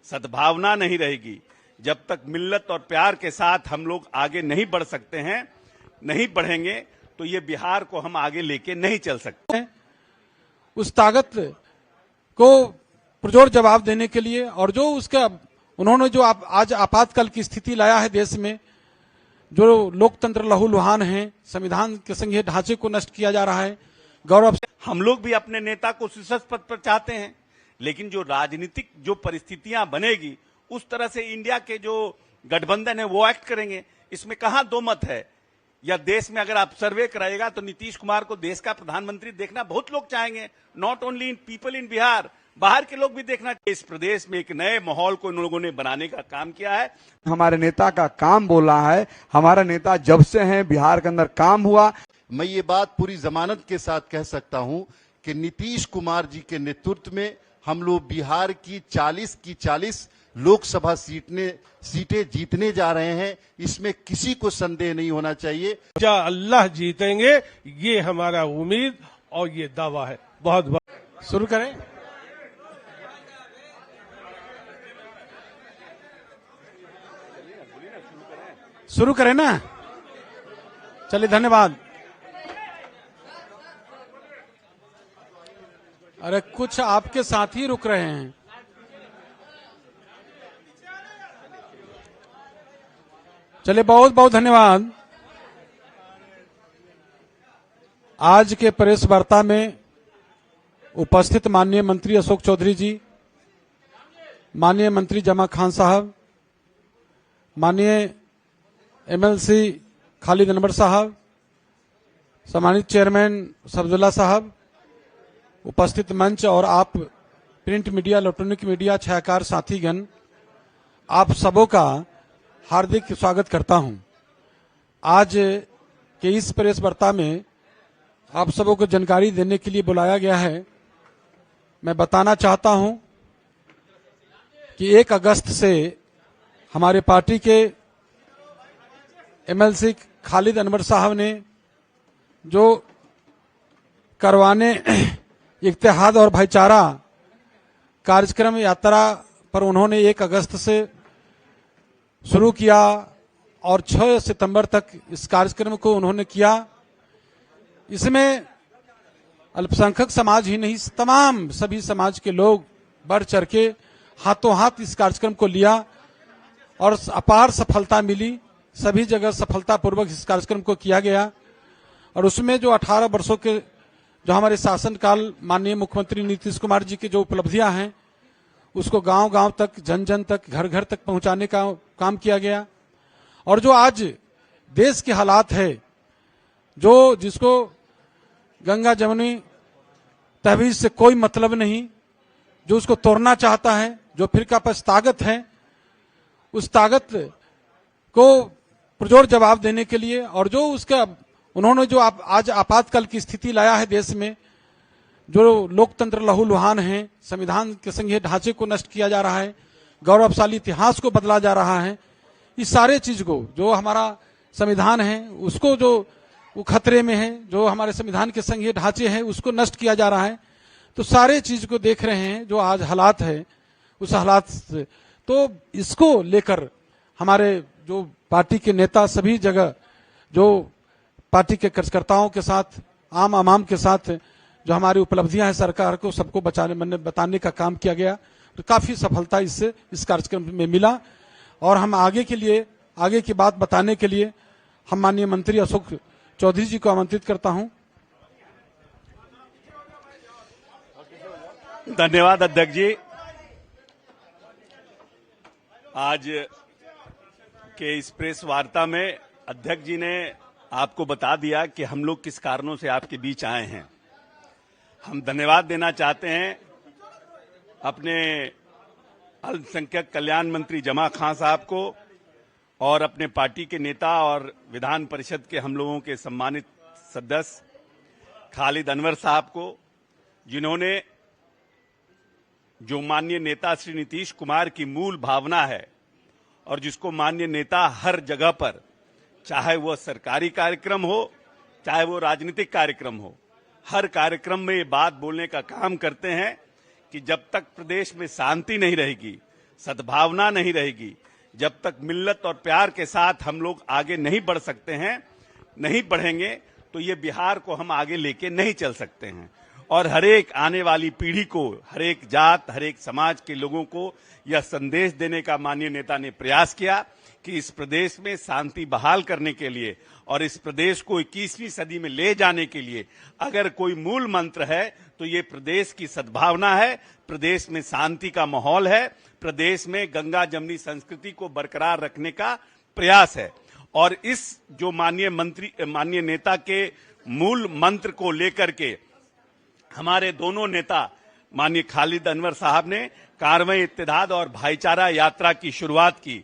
सद्भावना नहीं रहेगी, जब तक मिल्लत और प्यार के साथ हम लोग आगे नहीं बढ़ सकते हैं, नहीं बढ़ेंगे, तो ये बिहार को हम आगे लेके नहीं चल सकते। उस ताकत को पुरजोर जवाब देने के लिए और जो उसका उन्होंने जो आज आपातकाल की स्थिति लाया है देश में, जो लोकतंत्र लहूलुहान है, संविधान के संघीय ढांचे को नष्ट किया जा रहा है, गौरव हम लोग भी अपने नेता को शीर्ष पद पर चाहते हैं, लेकिन जो राजनीतिक जो परिस्थितियां बनेगी उस तरह से इंडिया के जो गठबंधन है वो एक्ट करेंगे। इसमें कहां दो मत है। या देश में अगर आप सर्वे कराएगा तो नीतीश कुमार को देश का प्रधानमंत्री देखना बहुत लोग चाहेंगे, not only in people in Bihar, बाहर के लोग भी देखना। इस प्रदेश में एक नए माहौल को इन लोगों ने बनाने का काम किया है। हमारे नेता का काम बोला है, हमारा नेता जब से है बिहार के अंदर काम हुआ। मैं ये बात पूरी जमानत के साथ कह सकता हूं कि नीतीश कुमार जी के नेतृत्व में हम लोग बिहार की 40 लोकसभा सीटें जीतने जा रहे हैं। इसमें किसी को संदेह नहीं होना चाहिए। अल्लाह जीतेंगे, ये हमारा उम्मीद और ये दावा है। बहुत बहुत शुरू करें। शुरू करें ना, चलिए धन्यवाद। अरे कुछ आपके साथ ही रुक रहे हैं। चलिए बहुत बहुत धन्यवाद। आज के प्रेस वार्ता में उपस्थित माननीय मंत्री अशोक चौधरी जी, माननीय मंत्री जमा खान साहब, माननीय एमएलसी खालिद अनवर साहब, सम्मानित चेयरमैन सफदुल्ला साहब, उपस्थित मंच और आप प्रिंट मीडिया, इलेक्ट्रॉनिक मीडिया, छायाकार साथीगण, आप सबों का हार्दिक स्वागत करता हूं। आज के इस प्रेस वार्ता में आप सबों को जानकारी देने के लिए बुलाया गया है। मैं बताना चाहता हूं कि 1 अगस्त से हमारे पार्टी के एमएलसी खालिद अनवर साहब ने जो करवाने इत्तेहाद और भाईचारा कार्यक्रम यात्रा पर उन्होंने 1 अगस्त से शुरू किया और 6 सितंबर तक इस कार्यक्रम को उन्होंने किया। इसमें अल्पसंख्यक समाज ही नहीं, तमाम सभी समाज के लोग बढ़ चढ़ के हाथों हाथ इस कार्यक्रम को लिया और अपार सफलता मिली। सभी जगह सफलतापूर्वक इस कार्यक्रम को किया गया और उसमें जो 18 वर्षों के जो हमारे शासनकाल माननीय मुख्यमंत्री नीतीश कुमार जी की जो उपलब्धियां हैं उसको गांव गांव तक, जन जन तक, घर घर तक पहुंचाने का काम किया गया। और जो आज देश के हालात है, जो जिसको गंगा जमुनी तहवीज से कोई मतलब नहीं, जो उसको तोड़ना चाहता है, जो फिरकापरस्त ताकत है, उस ताकत को पुरजोर जवाब देने के लिए और जो उसका उन्होंने जो आज आपातकाल की स्थिति लाया है देश में, जो लोकतंत्र लहूलुहान है, संविधान के संघीय ढांचे को नष्ट किया जा रहा है, गौरवशाली इतिहास को बदला जा रहा है, इस सारे चीज को, जो हमारा संविधान है उसको जो वो खतरे में है, जो हमारे संविधान के संघीय ढांचे हैं उसको नष्ट किया जा रहा है, तो सारे चीज को देख रहे हैं जो आज हालात है उस हालात से। तो इसको लेकर हमारे जो पार्टी के नेता सभी जगह जो पार्टी के कार्यकर्ताओं के साथ, आम आवाम के साथ जो हमारी उपलब्धियां हैं सरकार को सबको बताने का काम किया गया, तो काफी सफलता इससे इस कार्यक्रम में मिला। और हम आगे की बात बताने के लिए हम माननीय मंत्री अशोक चौधरी जी को आमंत्रित करता हूं। धन्यवाद अध्यक्ष जी। आज के इस प्रेस वार्ता में अध्यक्ष जी ने आपको बता दिया कि हम लोग किस कारणों से आपके बीच आए हैं। हम धन्यवाद देना चाहते हैं अपने अल्पसंख्यक कल्याण मंत्री जमा खान साहब को और अपने पार्टी के नेता और विधान परिषद के हम लोगों के सम्मानित सदस्य खालिद अनवर साहब को, जिन्होंने जो माननीय नेता श्री नीतीश कुमार की मूल भावना है और जिसको माननीय नेता हर जगह पर, चाहे वो सरकारी कार्यक्रम हो चाहे वो राजनीतिक कार्यक्रम हो, हर कार्यक्रम में ये बात बोलने का काम करते हैं कि जब तक प्रदेश में शांति नहीं रहेगी, सद्भावना नहीं रहेगी, जब तक मिल्लत और प्यार के साथ हम लोग आगे नहीं बढ़ सकते हैं, नहीं बढ़ेंगे, तो ये बिहार को हम आगे लेके नहीं चल सकते हैं। और हरेक आने वाली पीढ़ी को, हरेक जात, हरेक समाज के लोगों को यह संदेश देने का माननीय नेता ने प्रयास किया कि इस प्रदेश में शांति बहाल करने के लिए और इस प्रदेश को 21वीं सदी में ले जाने के लिए अगर कोई मूल मंत्र है तो ये प्रदेश की सद्भावना है, प्रदेश में शांति का माहौल है, प्रदेश में गंगा जमुनी संस्कृति को बरकरार रखने का प्रयास है। और इस जो माननीय नेता के मूल मंत्र को लेकर के हमारे दोनों नेता माननीय खालिद अनवर साहब ने कार्रवाई, इत्तेहाद और भाईचारा यात्रा की शुरुआत की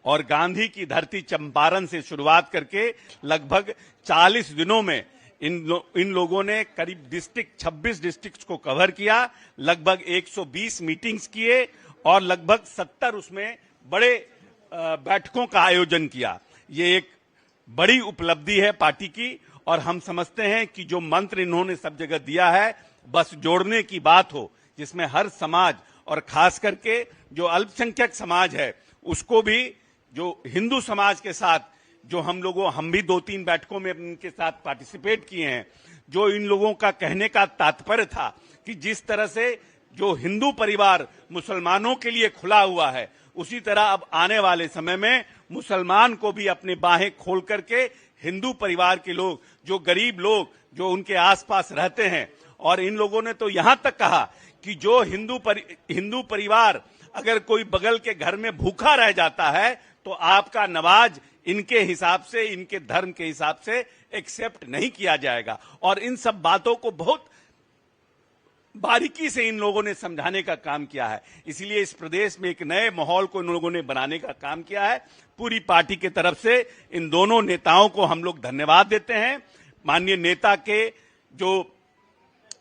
और गांधी की धरती चंपारण से शुरुआत करके लगभग 40 दिनों में इन लोगों ने करीब 26 डिस्ट्रिक्ट्स को कवर किया, लगभग 120 मीटिंग्स किए और लगभग 70 उसमें बड़े बैठकों का आयोजन किया। ये एक बड़ी उपलब्धि है पार्टी की और हम समझते हैं कि जो मंत्र इन्होंने सब जगह दिया है, बस जोड़ने की बात हो, जिसमें हर समाज और खास करके जो अल्पसंख्यक समाज है उसको भी, जो हिंदू समाज के साथ जो हम भी 2-3 बैठकों में इनके साथ पार्टिसिपेट किए हैं, जो इन लोगों का कहने का तात्पर्य था कि जिस तरह से जो हिंदू परिवार मुसलमानों के लिए खुला हुआ है, उसी तरह अब आने वाले समय में मुसलमान को भी अपने बाहें खोल करके हिंदू परिवार के लोग, जो गरीब लोग जो उनके आसपास रहते हैं, और इन लोगों ने तो यहां तक कहा कि जो हिंदू परिवार अगर कोई बगल के घर में भूखा रह जाता है तो आपका नवाज इनके हिसाब से, इनके धर्म के हिसाब से एक्सेप्ट नहीं किया जाएगा। और इन सब बातों को बहुत बारीकी से इन लोगों ने समझाने का काम किया है। इसलिए इस प्रदेश में एक नए माहौल को इन लोगों ने बनाने का काम किया है। पूरी पार्टी की तरफ से इन दोनों नेताओं को हम लोग धन्यवाद देते हैं। माननीय नेता के जो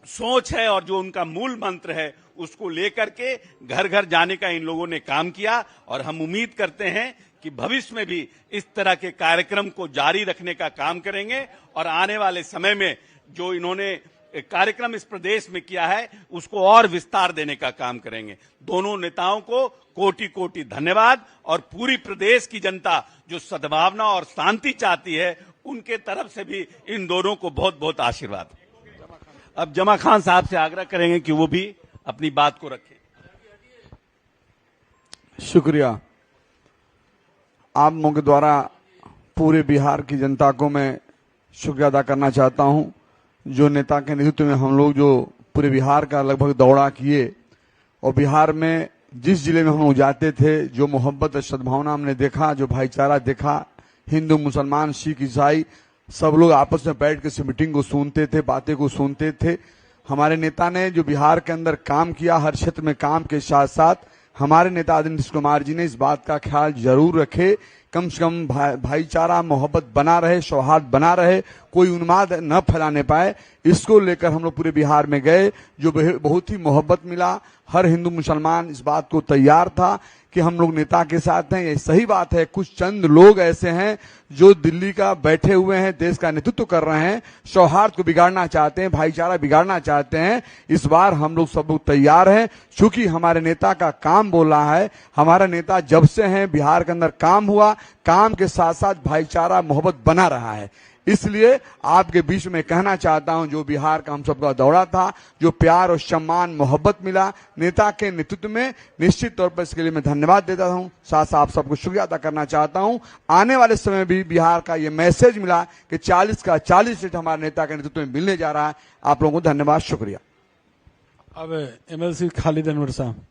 सोच है और जो उनका मूल मंत्र है उसको लेकर के घर घर जाने का इन लोगों ने काम किया और हम उम्मीद करते हैं कि भविष्य में भी इस तरह के कार्यक्रम को जारी रखने का काम करेंगे और आने वाले समय में जो इन्होंने कार्यक्रम इस प्रदेश में किया है उसको और विस्तार देने का काम करेंगे। दोनों नेताओं को कोटि कोटि धन्यवाद और पूरी प्रदेश की जनता जो सद्भावना और शांति चाहती है उनके तरफ से भी इन दोनों को बहुत बहुत आशीर्वाद। अब जमा खान साहब से आग्रह करेंगे कि वो भी अपनी बात को रखें। शुक्रिया। आप लोगों के द्वारा पूरे बिहार की जनता को मैं शुक्रिया अदा करना चाहता हूं। जो नेता के नेतृत्व में हम लोग जो पूरे बिहार का लगभग दौरा किए और बिहार में जिस जिले में हम लोग जाते थे, जो मोहब्बत सद्भावना हमने देखा, जो भाईचारा देखा, हिंदू मुसलमान सिख ईसाई सब लोग आपस में बैठ के मीटिंग को सुनते थे, बातें को सुनते थे। हमारे नेता ने जो बिहार के अंदर काम किया, हर क्षेत्र में काम के साथ साथ हमारे नेता आदरणीय नीतीश कुमार जी ने इस बात का ख्याल जरूर रखे, कम से कम भाईचारा मोहब्बत बना रहे, सौहार्द बना रहे, कोई उन्माद न फैलाने पाए। इसको लेकर हम लोग पूरे बिहार में गए, जो बहुत ही मोहब्बत मिला। हर हिंदू मुसलमान इस बात को तैयार था कि हम लोग नेता के साथ हैं। ये सही बात है, कुछ चंद लोग ऐसे हैं जो दिल्ली का बैठे हुए हैं, देश का नेतृत्व कर रहे हैं, सौहार्द को बिगाड़ना चाहते हैं, भाईचारा बिगाड़ना चाहते हैं। इस बार हम लोग सब लोग तैयार हैं, क्योंकि हमारे नेता का काम बोल रहा है। हमारा नेता जब से हैं बिहार के अंदर काम हुआ, काम के साथ साथ भाईचारा मोहब्बत बना रहा है। इसलिए आपके बीच में कहना चाहता हूं, जो बिहार का हम सबका दौरा था, जो प्यार और सम्मान मोहब्बत मिला नेता के नेतृत्व में, निश्चित तौर पर इसके लिए मैं धन्यवाद देता हूं। साथ साथ आप सबको शुक्रिया अदा करना चाहता हूं। आने वाले समय भी बिहार का ये मैसेज मिला कि 40 का 40 सीट हमारे नेता के नेतृत्व में मिलने जा रहा है। आप लोगों को धन्यवाद, शुक्रिया। अब एमएलसी खालिद अनवर साहब।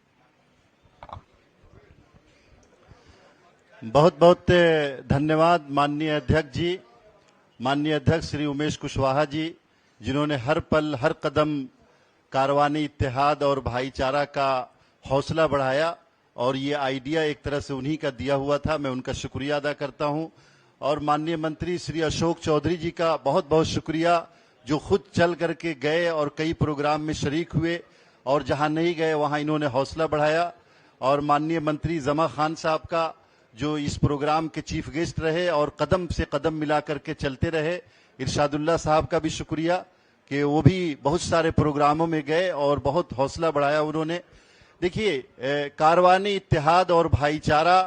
बहुत बहुत धन्यवाद माननीय अध्यक्ष जी, माननीय अध्यक्ष श्री उमेश कुशवाहा जी, जिन्होंने हर पल हर कदम कारवानी, इत्तेहाद और भाईचारा का हौसला बढ़ाया और ये आइडिया एक तरह से उन्हीं का दिया हुआ था। मैं उनका शुक्रिया अदा करता हूं। और माननीय मंत्री श्री अशोक चौधरी जी का बहुत बहुत शुक्रिया, जो खुद चल करके गए और कई प्रोग्राम में शरीक हुए और जहां नहीं गए वहां इन्होंने हौसला बढ़ाया। और माननीय मंत्री जमा खान साहब का, जो इस प्रोग्राम के चीफ गेस्ट रहे और कदम से कदम मिला करके चलते रहे। इरशादुल्लाह साहब का भी शुक्रिया कि वो भी बहुत सारे प्रोग्रामों में गए और बहुत हौसला बढ़ाया उन्होंने। देखिए, कारवानी इत्तेहाद और भाईचारा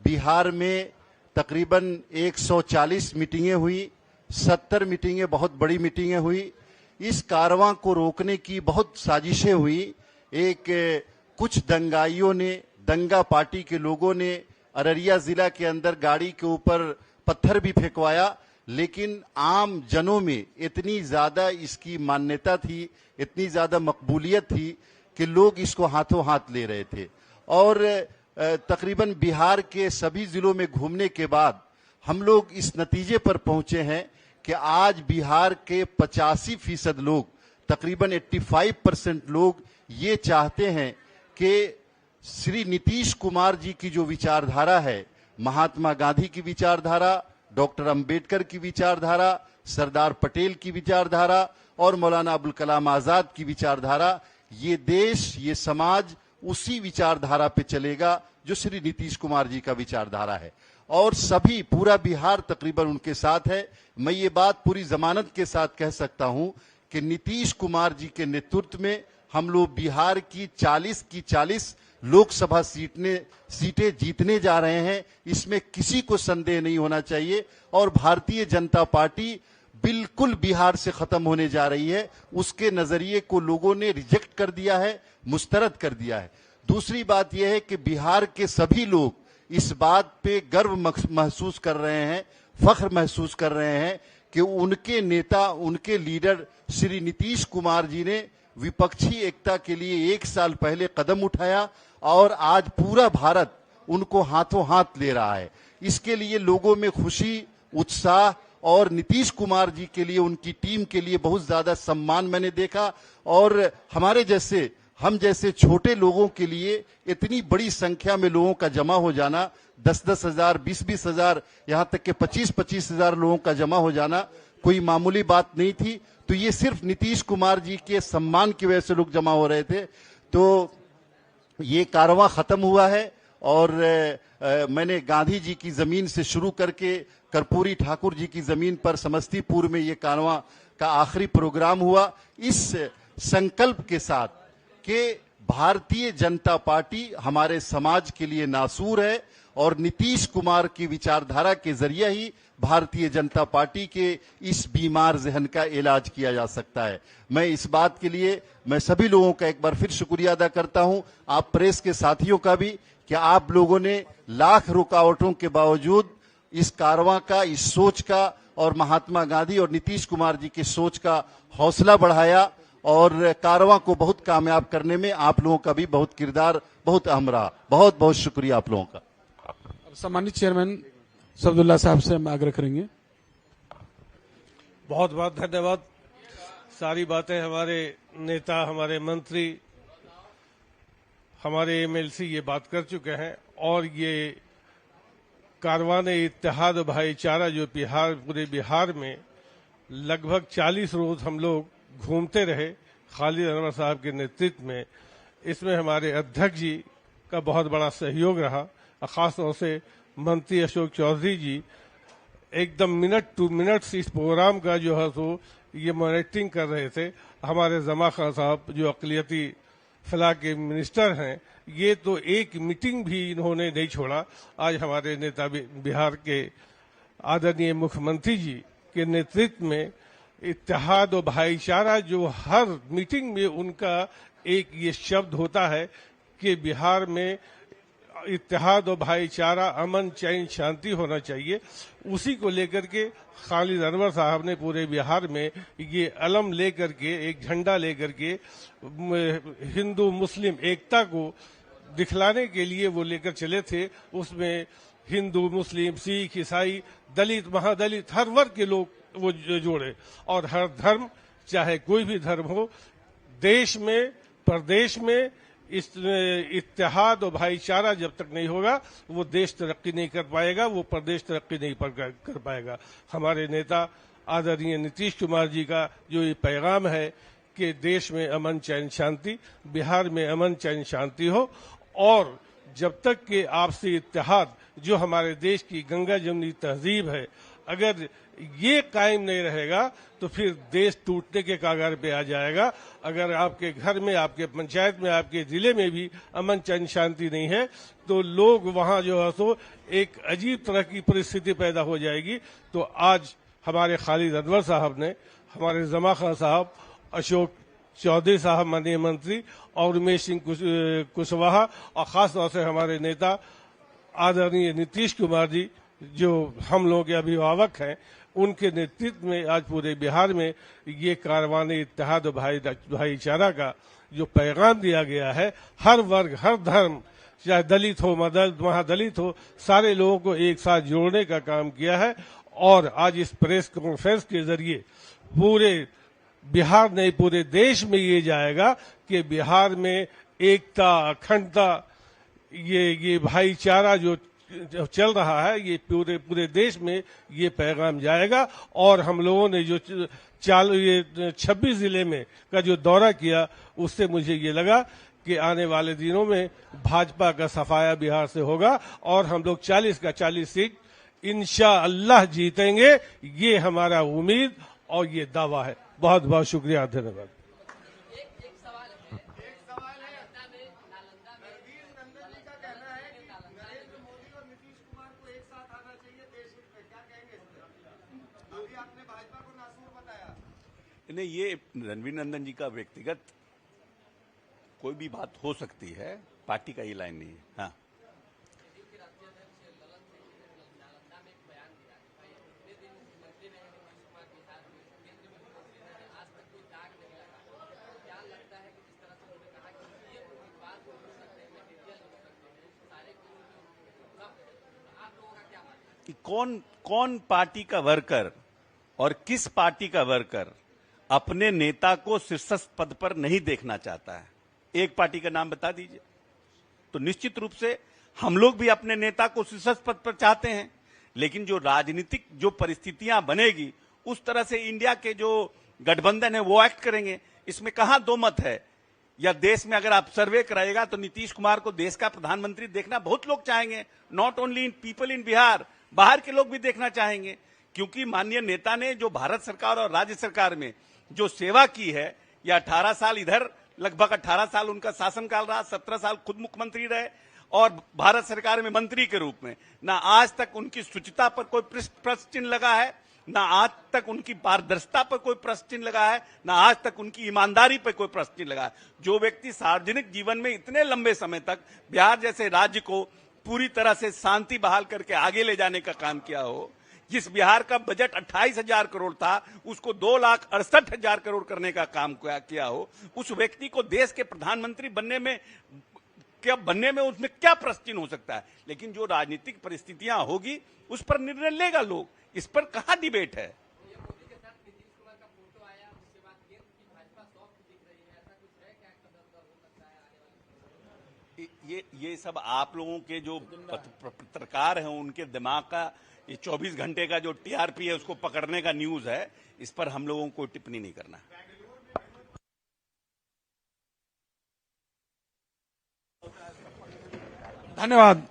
बिहार में तकरीबन 140 मीटिंगें हुई, 70 मीटिंगें बहुत बड़ी मीटिंगें हुई। इस कारवां को रोकने की बहुत साजिशें हुई। कुछ दंगाइयों ने, दंगा पार्टी के लोगों ने अररिया जिला के अंदर गाड़ी के ऊपर पत्थर भी फेंकवाया, लेकिन आम जनों में इतनी ज्यादा इसकी मान्यता थी, इतनी ज्यादा मकबूलियत थी कि लोग इसको हाथों हाथ ले रहे थे। और तकरीबन बिहार के सभी जिलों में घूमने के बाद हम लोग इस नतीजे पर पहुंचे हैं कि आज बिहार के 85% लोग, तकरीबन 85% लोग ये चाहते हैं कि श्री नीतीश कुमार जी की जो विचारधारा है, महात्मा गांधी की विचारधारा, डॉक्टर अंबेडकर की विचारधारा, सरदार पटेल की विचारधारा और मौलाना अबुल कलाम आजाद की विचारधारा, ये देश, ये समाज उसी विचारधारा पे चलेगा जो श्री नीतीश कुमार जी का विचारधारा है। और सभी, पूरा बिहार तकरीबन उनके साथ है। मैं ये बात पूरी जमानत के साथ कह सकता हूं कि नीतीश कुमार जी के नेतृत्व में हम लोग बिहार की 40 की 40 लोकसभा सीटें जीतने जा रहे हैं, इसमें किसी को संदेह नहीं होना चाहिए। और भारतीय जनता पार्टी बिल्कुल बिहार से खत्म होने जा रही है, उसके नजरिए को लोगों ने रिजेक्ट कर दिया है, मुस्तरद कर दिया है। दूसरी बात यह है कि बिहार के सभी लोग इस बात पे गर्व महसूस कर रहे हैं, फख्र महसूस कर रहे हैं कि उनके नेता, उनके लीडर श्री नीतीश कुमार जी ने विपक्षी एकता के लिए 1 साल पहले कदम उठाया और आज पूरा भारत उनको हाथों हाथ ले रहा है। इसके लिए लोगों में खुशी, उत्साह और नीतीश कुमार जी के लिए, उनकी टीम के लिए बहुत ज्यादा सम्मान मैंने देखा। और हम जैसे छोटे लोगों के लिए इतनी बड़ी संख्या में लोगों का जमा हो जाना, 10-10 हजार, 20-20 हजार, यहां तक कि 25-25 हजार लोगों का जमा हो जाना कोई मामूली बात नहीं थी। तो ये सिर्फ नीतीश कुमार जी के सम्मान की वजह से लोग जमा हो रहे थे। तो ये कारवां खत्म हुआ है और मैंने गांधी जी की जमीन से शुरू करके कर्पूरी ठाकुर जी की जमीन पर समस्तीपुर में ये कारवां का आखिरी प्रोग्राम हुआ, इस संकल्प के साथ कि भारतीय जनता पार्टी हमारे समाज के लिए नासूर है और नीतीश कुमार की विचारधारा के जरिए ही भारतीय जनता पार्टी के इस बीमार जहन का इलाज किया जा सकता है। मैं इस बात के लिए मैं सभी लोगों का एक बार फिर शुक्रिया अदा करता हूं, आप प्रेस के साथियों का भी, कि आप लोगों ने लाख रुकावटों के बावजूद इस कारवां का, इस सोच का और महात्मा गांधी और नीतीश कुमार जी की सोच का हौसला बढ़ाया और कारवां को बहुत कामयाब करने में आप लोगों का भी बहुत किरदार, बहुत अहम रहा। बहुत बहुत शुक्रिया आप लोगों का। सम्मानित चेयरमैन सफदुल्ला साहब से हम आग्रह करेंगे। बहुत बहुत धन्यवाद। सारी बातें हमारे नेता, हमारे मंत्री, हमारे एमएलसी ये बात कर चुके हैं और ये कारवाने इत्तेहाद भाईचारा जो पूरे बिहार में लगभग 40 रोज हम लोग घूमते रहे खालिद अनवर साहब के नेतृत्व में, इसमें हमारे अध्यक्ष जी का बहुत बड़ा सहयोग रहा। खास तौर से मंत्री अशोक चौधरी जी एकदम मिनट टू मिनट इस प्रोग्राम का जो है तो ये मॉनिटरिंग कर रहे थे। हमारे जमा खान साहब जो अक़लियती फलाह के मिनिस्टर हैं, ये तो एक मीटिंग भी इन्होंने नहीं छोड़ा। आज हमारे नेता बिहार के आदरणीय मुख्यमंत्री जी के नेतृत्व में इत्तेहाद और भाईचारा, जो हर मीटिंग में उनका एक ये शब्द होता है कि बिहार में इत्तेहाद और भाईचारा, अमन चैन शांति होना चाहिए, उसी को लेकर के खालिद अनवर साहब ने पूरे बिहार में ये अलम लेकर के, एक झंडा लेकर के हिंदू मुस्लिम एकता को दिखलाने के लिए वो लेकर चले थे। उसमें हिंदू, मुस्लिम, सिख, ईसाई, दलित, महादलित, हर वर्ग के लोग वो जोड़े और हर धर्म, चाहे कोई भी धर्म हो, देश में, प्रदेश में इस इत्तेहाद और भाईचारा जब तक नहीं होगा वो देश तरक्की नहीं कर पाएगा, वो प्रदेश तरक्की नहीं कर पाएगा। हमारे नेता आदरणीय नीतीश कुमार जी का जो ये पैगाम है कि देश में अमन चैन शांति, बिहार में अमन चैन शांति हो और जब तक के आपसी इत्तेहाद जो हमारे देश की गंगा जमुनी तहजीब है, अगर ये कायम नहीं रहेगा तो फिर देश टूटने के कगार पे आ जाएगा। अगर आपके घर में, आपके पंचायत में, आपके जिले में भी अमन चैन शांति नहीं है तो लोग वहां जो है सो एक अजीब तरह की परिस्थिति पैदा हो जाएगी। तो आज हमारे खालिद अनवर साहब ने, हमारे जमा खान साहब, अशोक चौधरी साहब माननीय मंत्री और उमेश सिंह कुशवाहा और खास तौर से हमारे नेता आदरणीय नीतीश कुमार जी जो हम लोगों के अभिभावक हैं, उनके नेतृत्व में आज पूरे बिहार में ये कारवान इत्तेहाद भाईचारा का जो पैगाम दिया गया है, हर वर्ग, हर धर्म, चाहे दलित हो, महादलित हो, सारे लोगों को एक साथ जोड़ने का काम किया है। और आज इस प्रेस कॉन्फ्रेंस के जरिए पूरे बिहार नहीं पूरे देश में ये जाएगा कि बिहार में एकता, अखंडता, ये भाईचारा जो चल रहा है, ये पूरे देश में ये पैगाम जाएगा। और हम लोगों ने जो ये 26 जिले में का जो दौरा किया, उससे मुझे ये लगा कि आने वाले दिनों में भाजपा का सफाया बिहार से होगा और हम लोग 40 का 40 सीट इंशाअल्लाह जीतेंगे। ये हमारा उम्मीद और ये दावा है। बहुत बहुत शुक्रिया, धन्यवाद। नहीं, ये रणवीर नंदन जी का व्यक्तिगत कोई भी बात हो सकती है, पार्टी का ये लाइन नहीं है। हाँ, कि कौन पार्टी का वर्कर और किस पार्टी का वर्कर अपने नेता को शीर्षस्थ पद पर नहीं देखना चाहता है, एक पार्टी का नाम बता दीजिए। तो निश्चित रूप से हम लोग भी अपने नेता को शीर्षस्थ पद पर चाहते हैं, लेकिन जो राजनीतिक जो परिस्थितियां बनेगी उस तरह से इंडिया के जो गठबंधन है वो एक्ट करेंगे। इसमें कहां दो मत है। या देश में अगर आप सर्वे कराएगा तो नीतीश कुमार को देश का प्रधानमंत्री देखना बहुत लोग चाहेंगे, not only in people in Bihar, बाहर के लोग भी देखना चाहेंगे। क्योंकि माननीय नेता ने जो भारत सरकार और राज्य सरकार में जो सेवा की है, या 18 साल इधर, लगभग 18 साल उनका शासनकाल रहा, 17 साल खुद मुख्यमंत्री रहे और भारत सरकार में मंत्री के रूप में, ना आज तक उनकी शुचिता पर कोई प्रश्न चिन्ह लगा है, ना आज तक उनकी पारदर्शिता पर कोई प्रश्न चिन्ह लगा है, ना आज तक उनकी ईमानदारी पर कोई प्रश्न चिन्ह लगा है। जो व्यक्ति सार्वजनिक जीवन में इतने लंबे समय तक बिहार जैसे राज्य को पूरी तरह से शांति बहाल करके आगे ले जाने का काम किया हो, जिस बिहार का बजट 28,000 करोड़ था उसको 2,68,000 करोड़ करने का काम किया हो, उस व्यक्ति को देश के प्रधानमंत्री बनने में उसमें क्या प्रश्न चिन्ह हो सकता है। लेकिन जो राजनीतिक परिस्थितियां होगी उस पर निर्णय लेगा लोग, इस पर कहां डिबेट है। ये सब आप लोगों के जो पत्रकार हैं उनके दिमाग का ये 24 घंटे का जो टीआरपी है उसको पकड़ने का न्यूज है, इस पर हम लोगों को टिप्पणी नहीं करना। धन्यवाद।